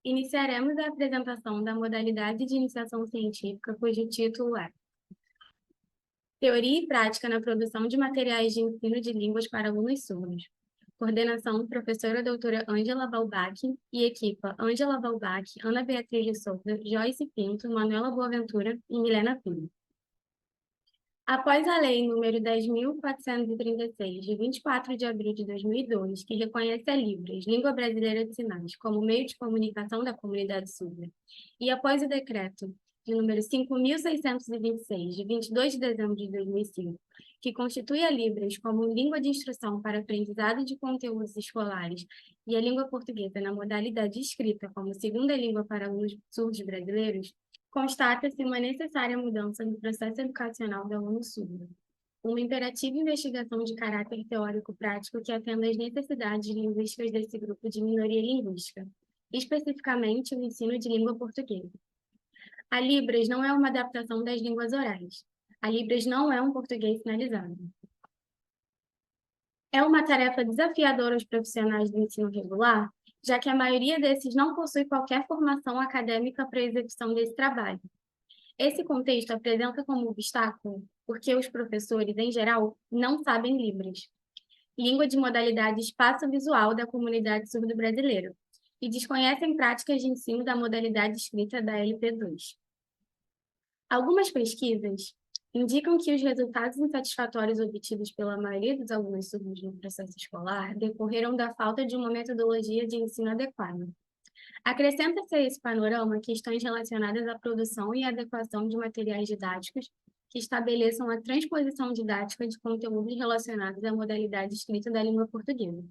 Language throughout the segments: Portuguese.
Iniciaremos a apresentação da modalidade de iniciação científica, cujo título é Teoria e Prática na Produção de Materiais de Ensino de Línguas para Alunos Surdos. Coordenação, professora doutora Ângela Balbach e equipa Ângela Balbach, Ana Beatriz de Souza, Joyce Pinto, Manuela Boaventura e Milena Filho. Após a Lei nº 10.436, de 24 de abril de 2002, que reconhece a Libras, Língua Brasileira de Sinais, como meio de comunicação da comunidade surda, e após o Decreto de número 5.626, de 22 de dezembro de 2005, que constitui a Libras como língua de instrução para aprendizado de conteúdos escolares e a língua portuguesa na modalidade escrita como segunda língua para alunos surdos brasileiros, constata-se uma necessária mudança no processo educacional do aluno surdo. Uma imperativa investigação de caráter teórico-prático que atenda às necessidades linguísticas desse grupo de minoria linguística, especificamente o ensino de língua portuguesa. A Libras não é uma adaptação das línguas orais. A Libras não é um português sinalizado. É uma tarefa desafiadora aos profissionais do ensino regular, já que a maioria desses não possui qualquer formação acadêmica para a execução desse trabalho. Esse contexto apresenta como obstáculo porque os professores, em geral, não sabem Libras, língua de modalidade espaço-visual da comunidade surdo-brasileira, e desconhecem práticas de ensino da modalidade escrita da LP2. Algumas pesquisas indicam que os resultados insatisfatórios obtidos pela maioria dos alunos surdos no processo escolar decorreram da falta de uma metodologia de ensino adequada. Acrescenta-se a esse panorama questões relacionadas à produção e adequação de materiais didáticos que estabeleçam a transposição didática de conteúdos relacionados à modalidade escrita da língua portuguesa.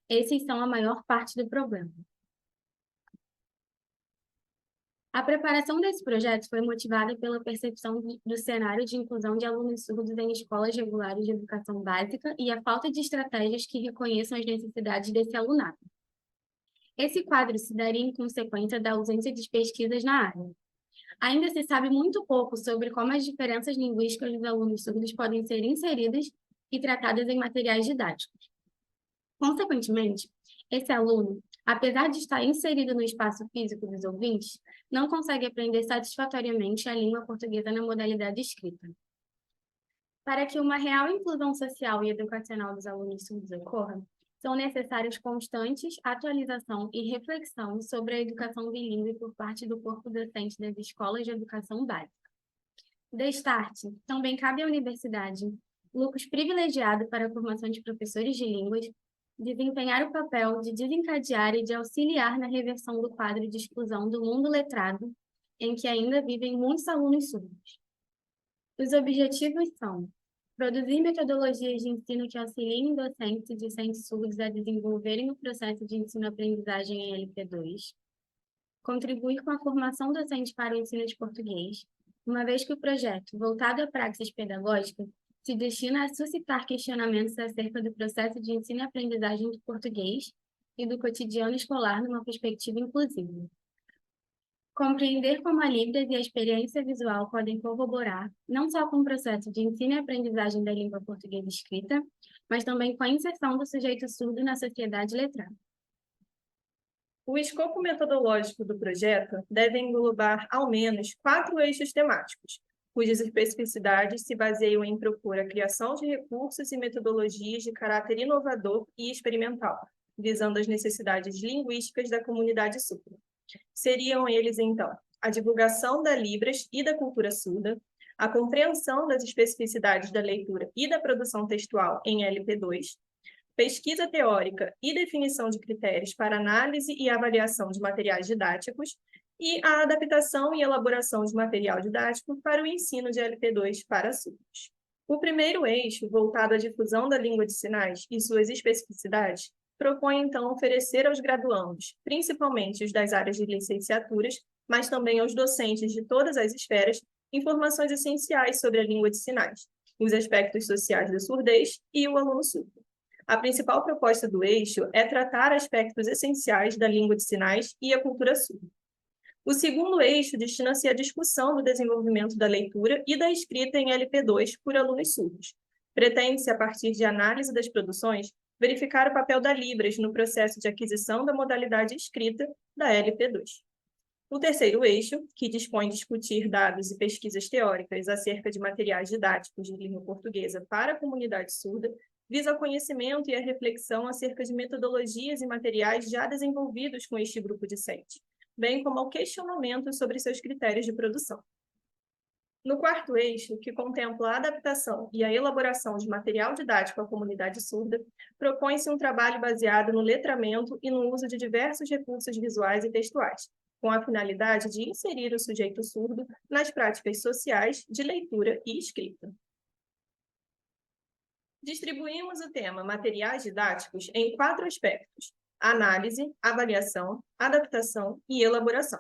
Esses são a maior parte do problema. A preparação desse projeto foi motivada pela percepção do cenário de inclusão de alunos surdos em escolas regulares de educação básica e a falta de estratégias que reconheçam as necessidades desse alunado. Esse quadro se daria em consequência da ausência de pesquisas na área. Ainda se sabe muito pouco sobre como as diferenças linguísticas dos alunos surdos podem ser inseridas e tratadas em materiais didáticos. Consequentemente, esse aluno, apesar de estar inserido no espaço físico dos ouvintes, não consegue aprender satisfatoriamente a língua portuguesa na modalidade escrita. Para que uma real inclusão social e educacional dos alunos surdos ocorra, são necessários constantes atualização e reflexão sobre a educação bilíngue por parte do corpo docente das escolas de educação básica. Destarte, também cabe à universidade, lucros privilegiado para a formação de professores de línguas, desempenhar o papel de desencadear e de auxiliar na reversão do quadro de exclusão do mundo letrado, em que ainda vivem muitos alunos surdos. Os objetivos são produzir metodologias de ensino que auxiliem docentes e discentes surdos a desenvolverem o processo de ensino-aprendizagem em LP2, contribuir com a formação docente para o ensino de português, uma vez que o projeto, voltado à praxis pedagógica, se destina a suscitar questionamentos acerca do processo de ensino e aprendizagem de português e do cotidiano escolar numa perspectiva inclusiva. Compreender como a Libras e a experiência visual podem corroborar, não só com o processo de ensino e aprendizagem da língua portuguesa escrita, mas também com a inserção do sujeito surdo na sociedade letrada. O escopo metodológico do projeto deve englobar, ao menos, 4 eixos temáticos, cujas especificidades se baseiam em propor a criação de recursos e metodologias de caráter inovador e experimental, visando as necessidades linguísticas da comunidade surda. Seriam eles, então, a divulgação da Libras e da cultura surda, a compreensão das especificidades da leitura e da produção textual em LP2, pesquisa teórica e definição de critérios para análise e avaliação de materiais didáticos e a adaptação e elaboração de material didático para o ensino de LP2 para surdos. O primeiro eixo, voltado à difusão da língua de sinais e suas especificidades, propõe, então, oferecer aos graduandos, principalmente os das áreas de licenciaturas, mas também aos docentes de todas as esferas, informações essenciais sobre a língua de sinais, os aspectos sociais da surdez e o aluno surdo. A principal proposta do eixo é tratar aspectos essenciais da língua de sinais e a cultura surda. O segundo eixo destina-se à discussão do desenvolvimento da leitura e da escrita em LP2 por alunos surdos. Pretende-se, a partir de análise das produções, verificar o papel da Libras no processo de aquisição da modalidade escrita da LP2. O terceiro eixo, que dispõe discutir dados e pesquisas teóricas acerca de materiais didáticos de língua portuguesa para a comunidade surda, visa o conhecimento e a reflexão acerca de metodologias e materiais já desenvolvidos com este grupo discente, bem como ao questionamento sobre seus critérios de produção. No quarto eixo, que contempla a adaptação e a elaboração de material didático à comunidade surda, propõe-se um trabalho baseado no letramento e no uso de diversos recursos visuais e textuais, com a finalidade de inserir o sujeito surdo nas práticas sociais de leitura e escrita. Distribuímos o tema materiais didáticos em 4 aspectos: análise, avaliação, adaptação e elaboração.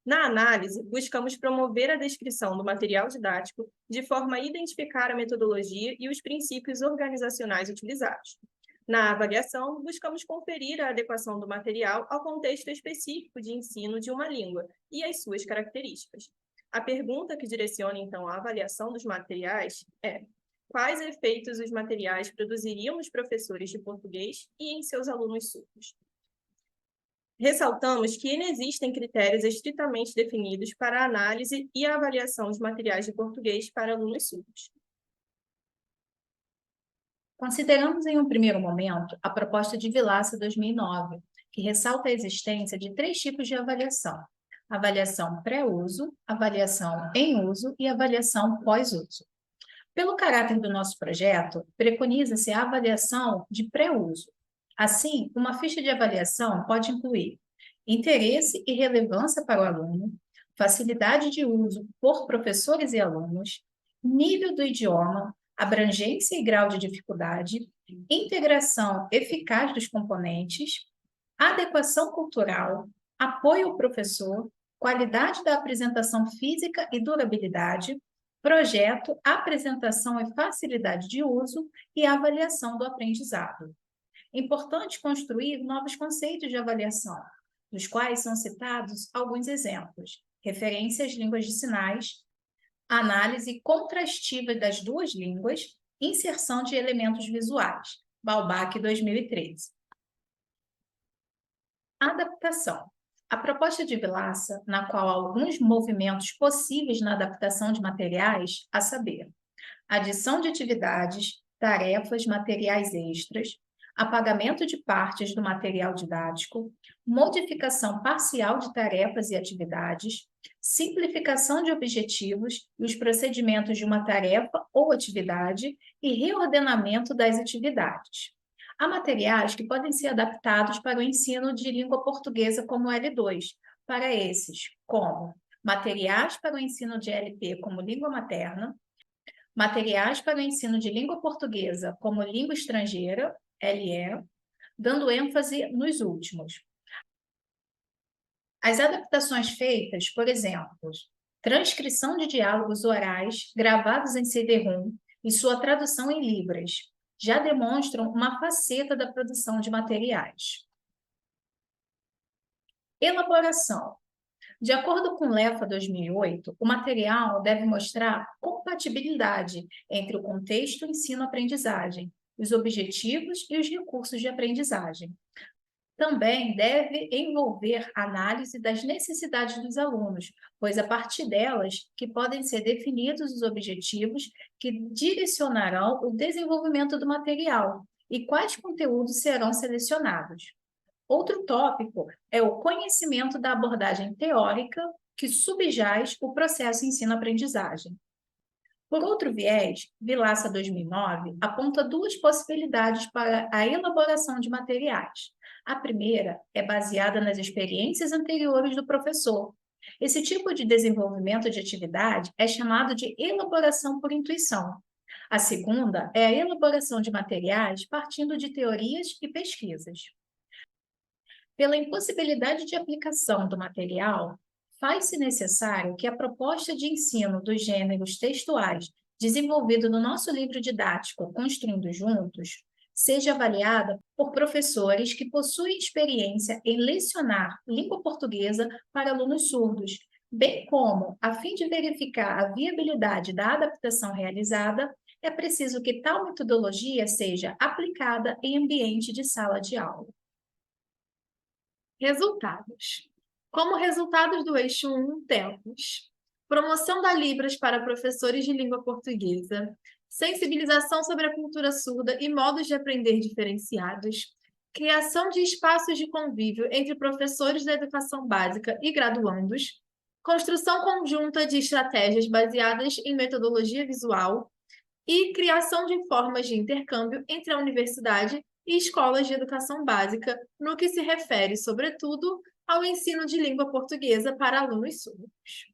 Na análise, buscamos promover a descrição do material didático de forma a identificar a metodologia e os princípios organizacionais utilizados. Na avaliação, buscamos conferir a adequação do material ao contexto específico de ensino de uma língua e às suas características. A pergunta que direciona, então, a avaliação dos materiais é: quais efeitos os materiais produziriam nos professores de português e em seus alunos surdos? Ressaltamos que inexistem critérios estritamente definidos para a análise e a avaliação de materiais de português para alunos surdos. Consideramos em um primeiro momento a proposta de Vilaça 2009, que ressalta a existência de 3 tipos de avaliação: avaliação pré-uso, avaliação em uso e avaliação pós-uso. Pelo caráter do nosso projeto, preconiza-se a avaliação de pré-uso. Assim, uma ficha de avaliação pode incluir interesse e relevância para o aluno, facilidade de uso por professores e alunos, nível do idioma, abrangência e grau de dificuldade, integração eficaz dos componentes, adequação cultural, apoio ao professor, qualidade da apresentação física e durabilidade, projeto, apresentação e facilidade de uso e avaliação do aprendizado. É importante construir novos conceitos de avaliação, dos quais são citados alguns exemplos: referência às línguas de sinais, análise contrastiva das 2 línguas, inserção de elementos visuais, Balbach 2013. Adaptação. A proposta de Vilaça, na qual há alguns movimentos possíveis na adaptação de materiais, a saber, adição de atividades, tarefas, materiais extras, apagamento de partes do material didático, modificação parcial de tarefas e atividades, simplificação de objetivos e os procedimentos de uma tarefa ou atividade e reordenamento das atividades. Há materiais que podem ser adaptados para o ensino de língua portuguesa como L2, para esses, como materiais para o ensino de LP como língua materna, materiais para o ensino de língua portuguesa como língua estrangeira, LE, dando ênfase nos últimos. As adaptações feitas, por exemplo, transcrição de diálogos orais gravados em CD-ROM e sua tradução em Libras, já demonstram uma faceta da produção de materiais. Elaboração. De acordo com LEFA 2008, o material deve mostrar compatibilidade entre o contexto ensino-aprendizagem, os objetivos e os recursos de aprendizagem. Também deve envolver análise das necessidades dos alunos, pois a partir delas que podem ser definidos os objetivos que direcionarão o desenvolvimento do material e quais conteúdos serão selecionados. Outro tópico é o conhecimento da abordagem teórica que subjaz o processo ensino-aprendizagem. Por outro viés, Vilaça 2009 aponta 2 possibilidades para a elaboração de materiais. A primeira é baseada nas experiências anteriores do professor. Esse tipo de desenvolvimento de atividade é chamado de elaboração por intuição. A segunda é a elaboração de materiais partindo de teorias e pesquisas. Pela impossibilidade de aplicação do material, faz-se necessário que a proposta de ensino dos gêneros textuais desenvolvido no nosso livro didático Construindo Juntos seja avaliada por professores que possuem experiência em lecionar língua portuguesa para alunos surdos, bem como, a fim de verificar a viabilidade da adaptação realizada, é preciso que tal metodologia seja aplicada em ambiente de sala de aula. Resultados. Como resultados do eixo 1, temos promoção da Libras para professores de língua portuguesa, sensibilização sobre a cultura surda e modos de aprender diferenciados, criação de espaços de convívio entre professores da educação básica e graduandos, construção conjunta de estratégias baseadas em metodologia visual e criação de formas de intercâmbio entre a universidade e escolas de educação básica, no que se refere, sobretudo, ao ensino de língua portuguesa para alunos surdos.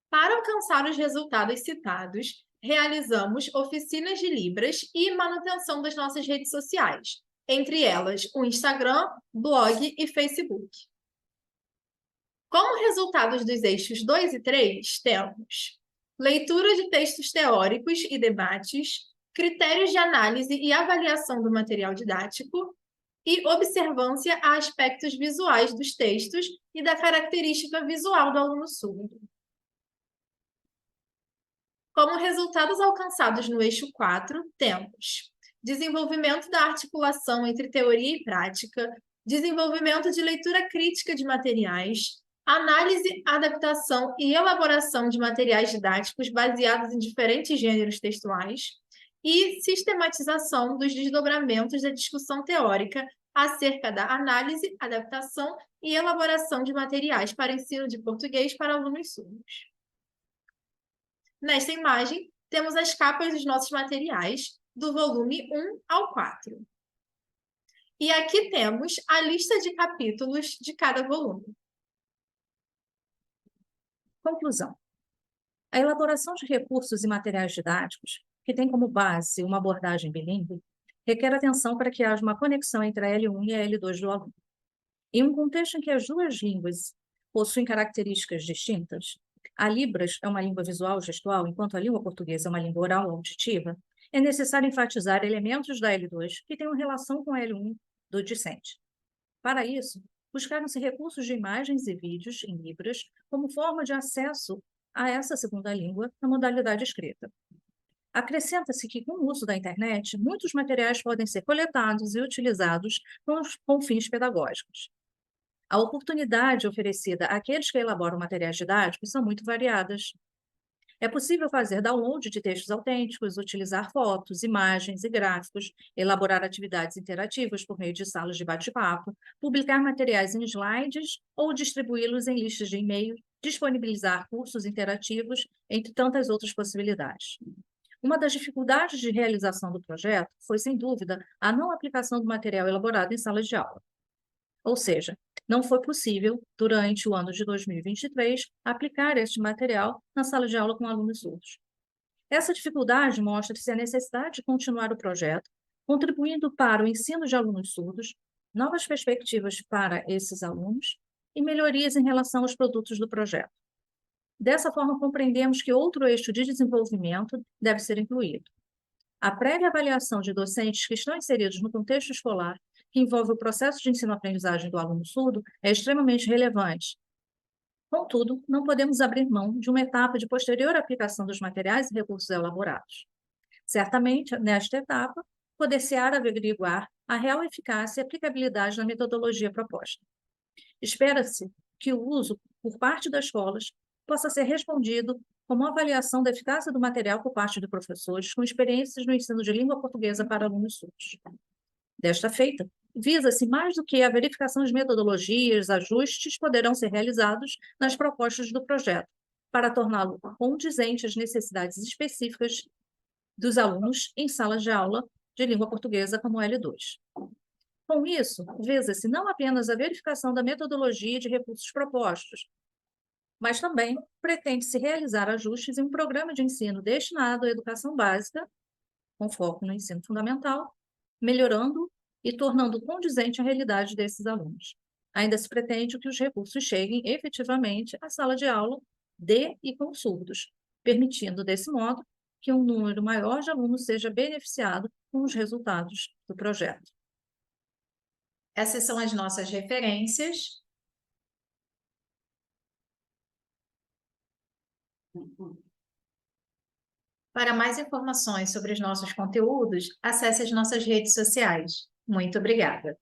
Para alcançar os resultados citados, realizamos oficinas de Libras e manutenção das nossas redes sociais, entre elas o Instagram, blog e Facebook. Como resultados dos eixos 2 e 3, temos leitura de textos teóricos e debates, critérios de análise e avaliação do material didático e observância a aspectos visuais dos textos e da característica visual do aluno surdo. Como resultados alcançados no eixo 4, temos desenvolvimento da articulação entre teoria e prática, desenvolvimento de leitura crítica de materiais, análise, adaptação e elaboração de materiais didáticos baseados em diferentes gêneros textuais e sistematização dos desdobramentos da discussão teórica acerca da análise, adaptação e elaboração de materiais para ensino de português para alunos surdos. Nesta imagem, temos as capas dos nossos materiais, do volume 1 ao 4. E aqui temos a lista de capítulos de cada volume. Conclusão. A elaboração de recursos e materiais didáticos, que tem como base uma abordagem bilíngue, requer atenção para que haja uma conexão entre a L1 e a L2 do aluno. Em um contexto em que as duas línguas possuem características distintas, a Libras é uma língua visual gestual, enquanto a língua portuguesa é uma língua oral auditiva, é necessário enfatizar elementos da L2 que tenham relação com a L1 do discente. Para isso, buscaram-se recursos de imagens e vídeos em Libras como forma de acesso a essa segunda língua na modalidade escrita. Acrescenta-se que, com o uso da internet, muitos materiais podem ser coletados e utilizados com fins pedagógicos. A oportunidade oferecida àqueles que elaboram materiais didáticos são muito variadas. É possível fazer download de textos autênticos, utilizar fotos, imagens e gráficos, elaborar atividades interativas por meio de salas de bate-papo, publicar materiais em slides ou distribuí-los em listas de e-mail, disponibilizar cursos interativos, entre tantas outras possibilidades. Uma das dificuldades de realização do projeto foi, sem dúvida, a não aplicação do material elaborado em salas de aula. Ou seja, não foi possível, durante o ano de 2023, aplicar este material na sala de aula com alunos surdos. Essa dificuldade mostra-se a necessidade de continuar o projeto, contribuindo para o ensino de alunos surdos, novas perspectivas para esses alunos e melhorias em relação aos produtos do projeto. Dessa forma, compreendemos que outro eixo de desenvolvimento deve ser incluído. A prévia avaliação de docentes que estão inseridos no contexto escolar, que envolve o processo de ensino-aprendizagem do aluno surdo, é extremamente relevante. Contudo, não podemos abrir mão de uma etapa de posterior aplicação dos materiais e recursos elaborados. Certamente, nesta etapa, poder-se-á averiguar a real eficácia e aplicabilidade da metodologia proposta. Espera-se que o uso, por parte das escolas, possa ser respondido com uma avaliação da eficácia do material por parte de professores com experiências no ensino de língua portuguesa para alunos surdos. Desta feita, visa-se mais do que a verificação de metodologias, ajustes poderão ser realizados nas propostas do projeto, para torná-lo condizente às necessidades específicas dos alunos em salas de aula de língua portuguesa como L2. Com isso, visa-se não apenas a verificação da metodologia e de recursos propostos, mas também pretende-se realizar ajustes em um programa de ensino destinado à educação básica, com foco no ensino fundamental, melhorando e tornando condizente a realidade desses alunos. Ainda se pretende que os recursos cheguem efetivamente à sala de aula de e com surdos, permitindo, desse modo, que um número maior de alunos seja beneficiado com os resultados do projeto. Essas são as nossas referências. Para mais informações sobre os nossos conteúdos, acesse as nossas redes sociais. Muito obrigada!